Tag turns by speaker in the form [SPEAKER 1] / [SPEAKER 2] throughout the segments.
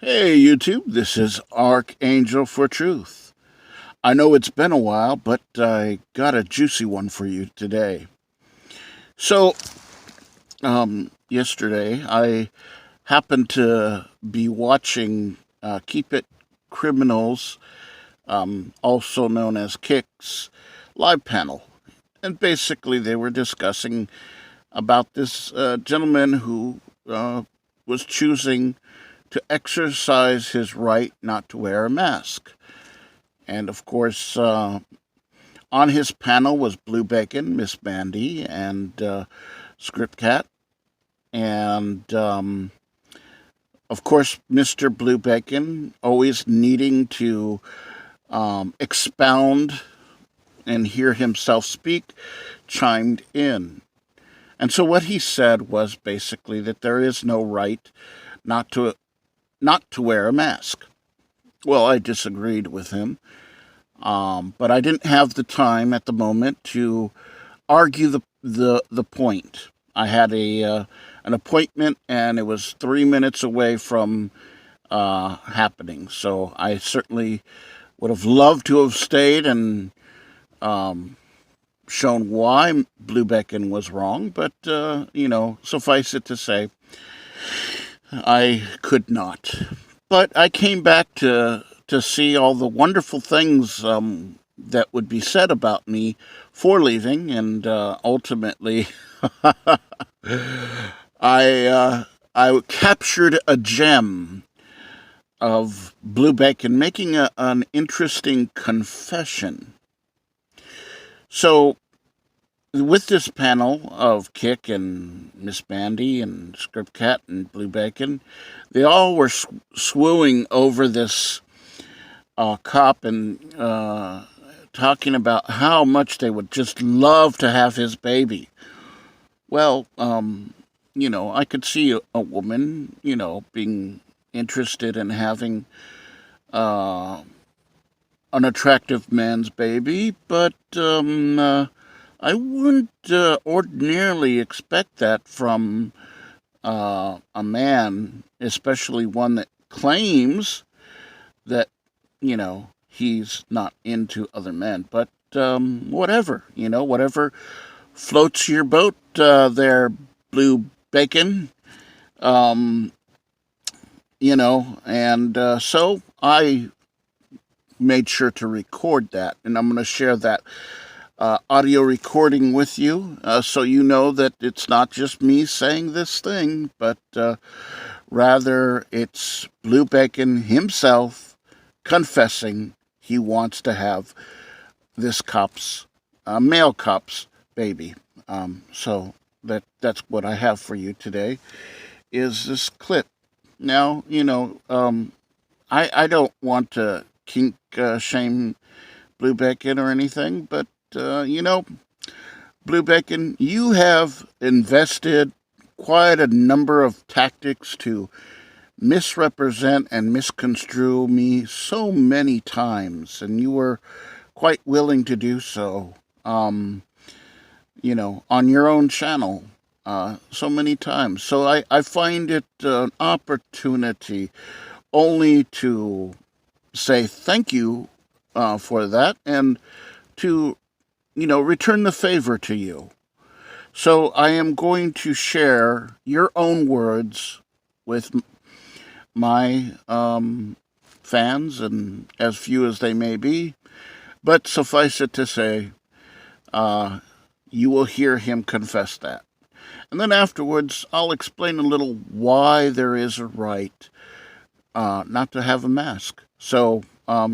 [SPEAKER 1] Hey YouTube, this is Archangel for Truth. I know it's been a while, but I got a juicy one for you today. So, yesterday I happened to be watching Keep It Criminals, also known as Kicks, live panel. And basically they were discussing about this gentleman who was choosing to exercise his right not to wear a mask. And of course, on his panel was Blue Bacon, Miss Mandy, and Script Cat. And of course, Mr. Blue Bacon, always needing to expound and hear himself speak, chimed in. And so what he said was basically that there is no right not to not to wear a mask. Well, I disagreed with him, but I didn't have the time at the moment to argue the point. I had a an appointment, and it was 3 minutes away from happening. So I certainly would have loved to have stayed and shown why Blue Beacon was wrong, but suffice it to say, I could not. But I came back to see all the wonderful things that would be said about me for leaving, and ultimately, I captured a gem of Blue Bacon making an interesting confession. So, with this panel of Kick and Miss Bandy and Script Cat and Blue Bacon, they all were swooning over this cop and talking about how much they would just love to have his baby. Well, I could see a woman, being interested in having an attractive man's baby, but I wouldn't ordinarily expect that from a man, especially one that claims that, he's not into other men. But whatever, whatever floats your boat there, Blue Bacon. Um, and so I made sure to record that, and I'm going to share that audio recording with you, so you know that it's not just me saying this thing, but rather it's Blue Bacon himself confessing he wants to have this cop's, male cop's baby. So that's what I have for you today, is this clip. Now, I don't want to kink shame Blue Bacon or anything, but Blue Bacon, you have invested quite a number of tactics to misrepresent and misconstrue me so many times, and you were quite willing to do so, on your own channel so many times. So I find it an opportunity only to say thank you for that, and to return the favor to you. So I am going to share your own words with my fans, and as few as they may be. But suffice it to say, you will hear him confess that. And then afterwards, I'll explain a little why there is a right not to have a mask. So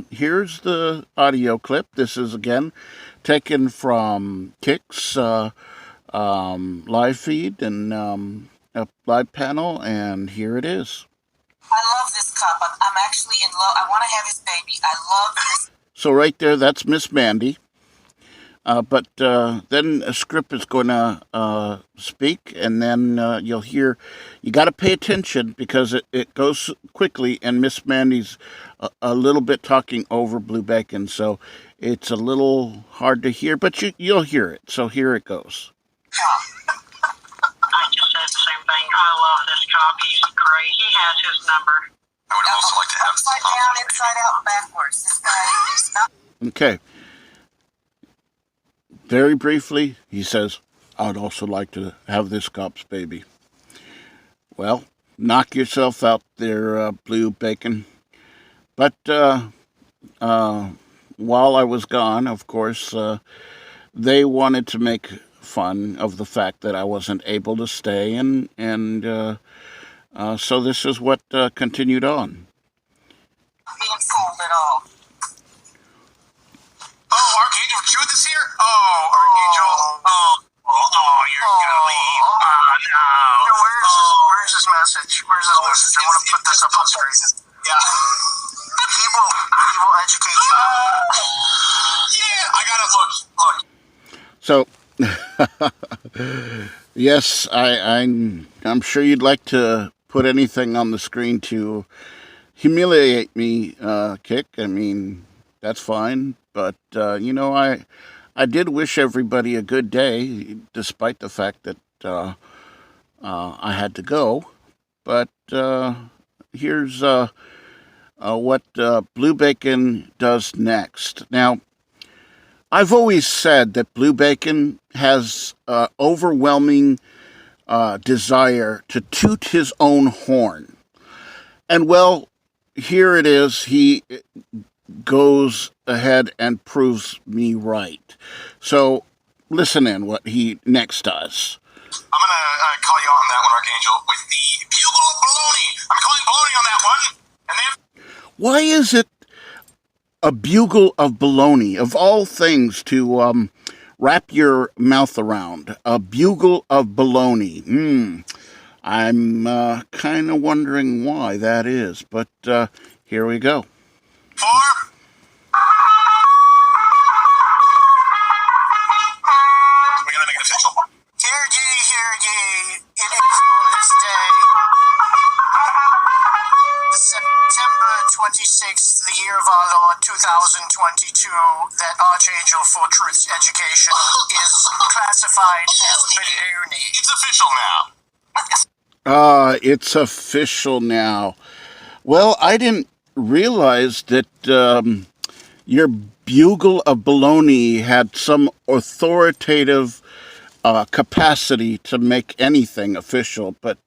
[SPEAKER 1] here's the audio clip. This is again taken from Kick's live feed and a live panel, and here it is. I love this cop. I'm actually in love. I want to have his baby. I love this. So right there, that's Miss Mandy. But then a script is going to speak, and then you'll hear, you got to pay attention because it goes quickly, and Miss Mandy's a little bit talking over Blue Bacon, so it's a little hard to hear, but you'll hear it. So here it goes.
[SPEAKER 2] I just said the same thing. I love this cop. He's great. He has his number. I would also like to have
[SPEAKER 3] upside down, inside out, backwards. This guy is not.
[SPEAKER 1] Okay. Very briefly, he says, I'd also like to have this cop's baby. Well, knock yourself out there, Blue Bacon. But while I was gone, of course, they wanted to make fun of the fact that I wasn't able to stay, and so this is what continued on.
[SPEAKER 3] Being fooled at all.
[SPEAKER 2] Oh, Archangel Truth is here? Oh, Archangel. Oh, you're gonna leave. Oh, no.
[SPEAKER 4] Where's this message? Where's this message? I want to put this up on screen.
[SPEAKER 2] Yeah.
[SPEAKER 4] He will educate you.
[SPEAKER 2] Yeah, I gotta look.
[SPEAKER 1] So, yes, I'm sure you'd like to put anything on the screen to humiliate me, Kick. I mean, that's fine. But, I did wish everybody a good day, despite the fact that I had to go. But here's what Blue Bacon does next. Now, I've always said that Blue Bacon has overwhelming desire to toot his own horn. And, well, here it is. He goes ahead and proves me right. So listen in what he next does.
[SPEAKER 2] I'm gonna call you on that one, Archangel, with the bugle of baloney. I'm calling baloney on that one. And then
[SPEAKER 1] Why is it a bugle of baloney, of all things to wrap your mouth around? A bugle of baloney. I'm kind of wondering why that is, but here we go.
[SPEAKER 2] 4. We're gonna make it official.
[SPEAKER 4] Hear ye, it is on this day, September 26th, the year of our Lord 2022, that Archangel for Truth's education is classified as baloney.
[SPEAKER 2] It's official now.
[SPEAKER 1] It's official now. Well, I didn't realize that your bugle of baloney had some authoritative capacity to make anything official, but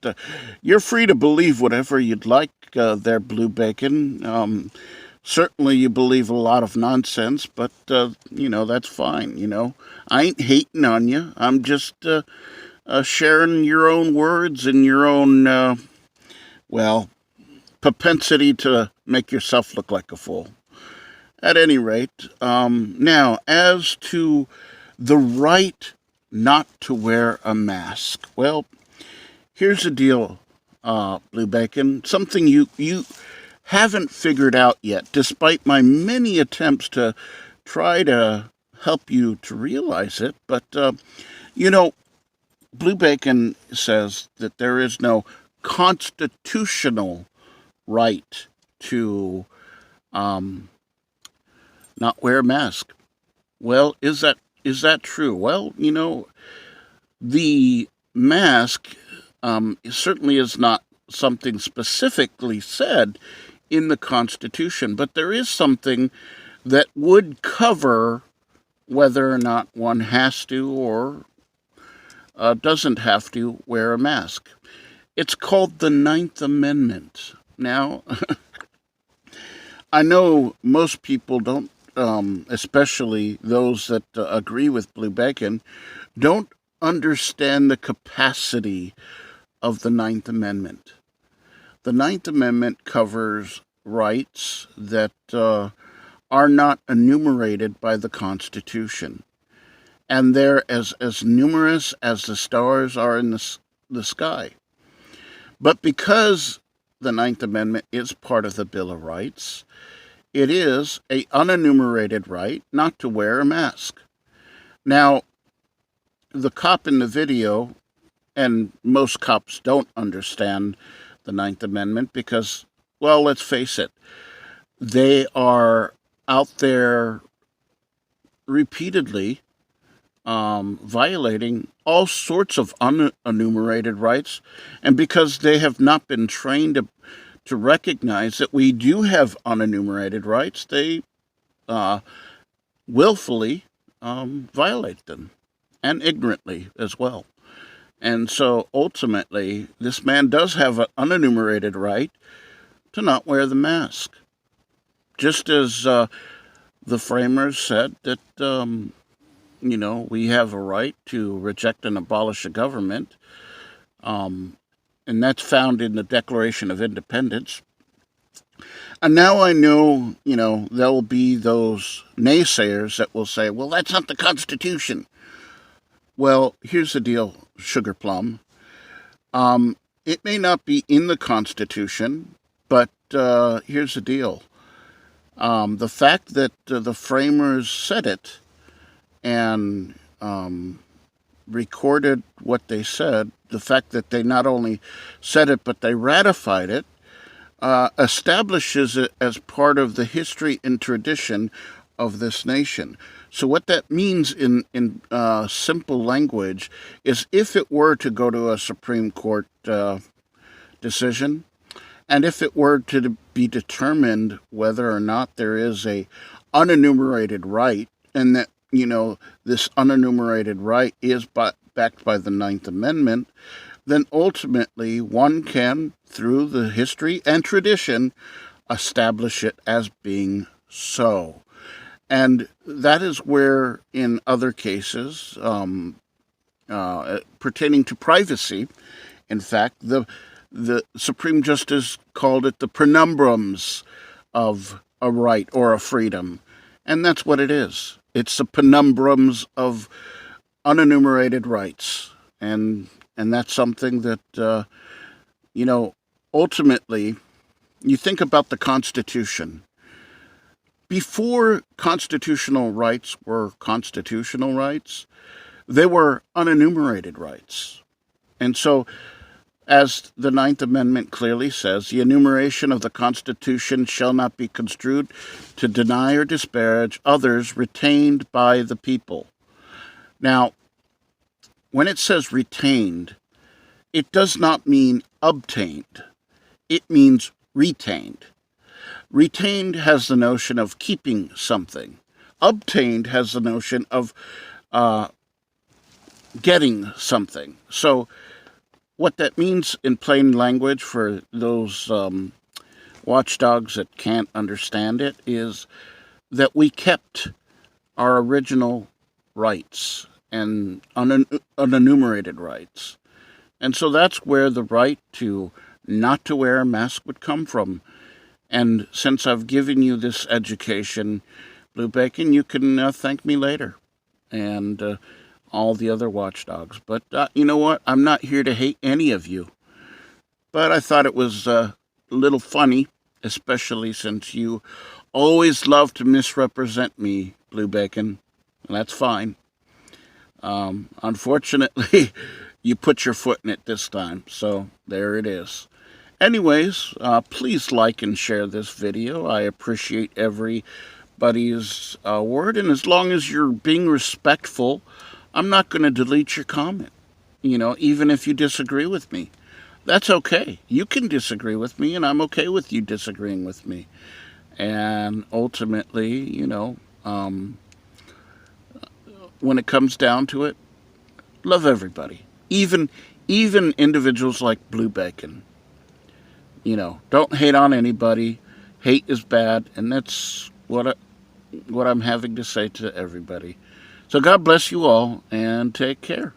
[SPEAKER 1] you're free to believe whatever you'd like there, Blue Bacon. Certainly you believe a lot of nonsense, but, that's fine, I ain't hating on you. I'm just sharing your own words and your own, propensity to make yourself look like a fool. At any rate, now, as to the right not to wear a mask. Well, here's the deal, Blue Bacon. Something you haven't figured out yet, despite my many attempts to try to help you to realize it. But, Blue Bacon says that there is no constitutional right to not wear a mask. Well, is that true? Well, the mask certainly is not something specifically said in the Constitution, but there is something that would cover whether or not one has to or doesn't have to wear a mask. It's called the Ninth Amendment. Now, I know most people don't, especially those that agree with Blue Bacon, don't understand the capacity of the Ninth Amendment. The Ninth Amendment covers rights that are not enumerated by the Constitution. And they're as numerous as the stars are in the sky. But because the Ninth Amendment is part of the Bill of Rights, it is an unenumerated right not to wear a mask. Now, the cop in the video, and most cops don't understand the Ninth Amendment because, well, let's face it, they are out there repeatedly violating all sorts of unenumerated rights, and because they have not been trained to recognize that we do have unenumerated rights, they willfully violate them, and ignorantly as well. And so ultimately, this man does have an unenumerated right to not wear the mask. Just as the framers said that, we have a right to reject and abolish a government, and that's found in the Declaration of Independence. And now I know, there'll be those naysayers that will say, well, that's not the Constitution. Well, here's the deal, Sugar Plum. It may not be in the Constitution, but here's the deal. The fact that the framers said it and recorded what they said, the fact that they not only said it, but they ratified it, establishes it as part of the history and tradition of this nation. So what that means in simple language is, if it were to go to a Supreme Court decision, and if it were to be determined whether or not there is a unenumerated right, and that, this unenumerated right is backed by the Ninth Amendment, then ultimately one can, through the history and tradition, establish it as being so. And that is where, in other cases pertaining to privacy, in fact, the Supreme Justice called it the penumbras of a right or a freedom. And that's what it is. It's the penumbras of unenumerated rights. And that's something that, ultimately, you think about the Constitution. Before constitutional rights were constitutional rights, they were unenumerated rights. And so, as the Ninth Amendment clearly says, the enumeration of the Constitution shall not be construed to deny or disparage others retained by the people. Now, when it says retained, it does not mean obtained. It means retained. Retained has the notion of keeping something. Obtained has the notion of getting something. So what that means in plain language for those watchdogs that can't understand it is that we kept our original rights and unenumerated rights. And so that's where the right to not to wear a mask would come from. And since I've given you this education, Blue Bacon, you can thank me later. And all the other watchdogs. But you know what? I'm not here to hate any of you. But I thought it was a little funny, especially since you always love to misrepresent me, Blue Bacon. And that's fine. Unfortunately, you put your foot in it this time. So there it is. Anyways, please like and share this video. I appreciate everybody's word. And as long as you're being respectful, I'm not going to delete your comment, even if you disagree with me. That's okay. You can disagree with me, and I'm okay with you disagreeing with me. And ultimately, when it comes down to it, love everybody. Even individuals like Blue Bacon. Don't hate on anybody. Hate is bad, and that's what I'm having to say to everybody. So God bless you all, and take care.